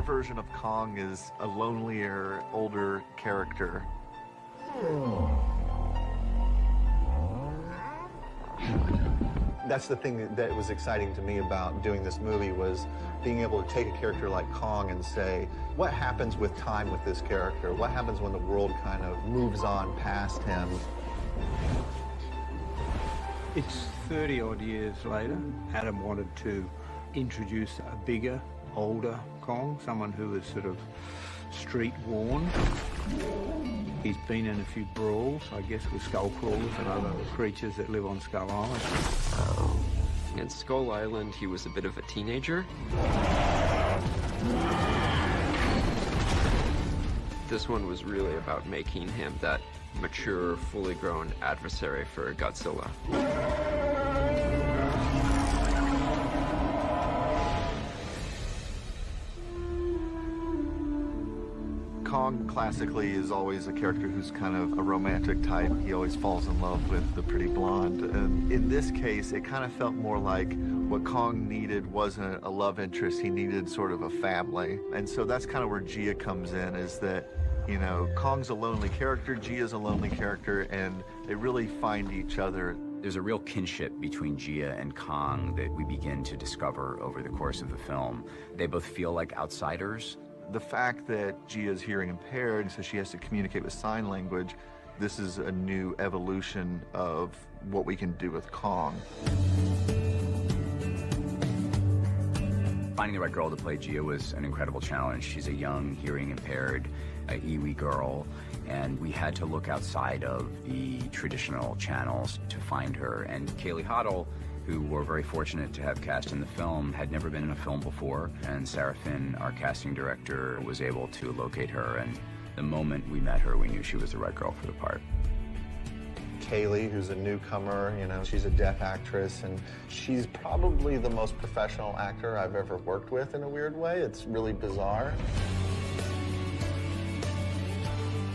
our version of Kong is a lonelier, older character. That's the thing that was exciting to me about doing this movie, was being able to take a character like Kong and say, what happens with time with this character? What happens when the world kind of moves on past him? It's 30-odd years later. Adam wanted to introduce a bigger, older Kong, someone who was sort of street-worn. He's been in a few brawls, I guess, with skull crawlers and other creatures that live on Skull Island. In Skull Island, he was a bit of a teenager. This one was really about making him that mature, fully grown adversary for Godzilla. Kong classically is always a character who's kind of a romantic type. He always falls in love with the pretty blonde. And in this case, it kind of felt more like what Kong needed wasn't a love interest. He needed sort of a family. And so that's kind of where Gia comes in, is that, you know, Kong's a lonely character, Gia's a lonely character, and they really find each other. There's a real kinship between Gia and Kong that we begin to discover over the course of the film. They both feel like outsiders. The fact that Gia's hearing impaired, so she has to communicate with sign language, this is a new evolution of what we can do with Kong. Finding the right girl to play Gia was an incredible challenge. She's a young, hearing impaired Iwi girl, and we had to look outside of the traditional channels to find her. And Kaylee Hoddle, who we're very fortunate to have cast in the film, had never been in a film before, and Sarah Finn, our casting director, was able to locate her, and the moment we met her, we knew she was the right girl for the part. Kaylee, who's a newcomer, you know, she's a deaf actress, and she's probably the most professional actor I've ever worked with in a weird way. It's really bizarre.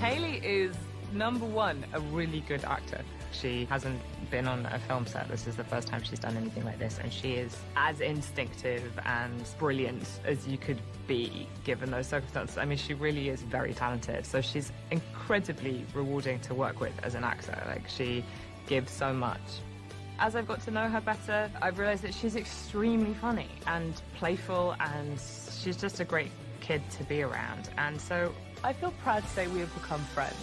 Kaylee is, number one, a really good actor. She hasn't been on a film set. This is the first time she's done anything like this, and she is as instinctive and brilliant as you could be given those circumstances. I mean, she really is very talented, so she's incredibly rewarding to work with as an actor. Like, she gives so much. As I've got to know her better, I've realized that she's extremely funny and playful, and she's just a great kid to be around. And so I feel proud to say we have become friends.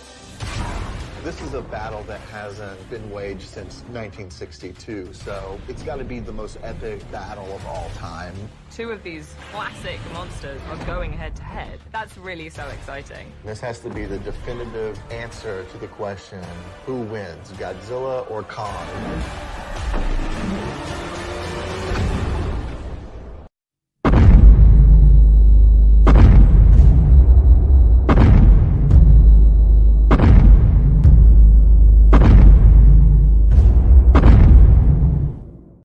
This is a battle that hasn't been waged since 1962, so it's got to be the most epic battle of all time. Two of these classic monsters are going head to head. That's really so exciting. This has to be the definitive answer to the question, who wins, Godzilla or Kong?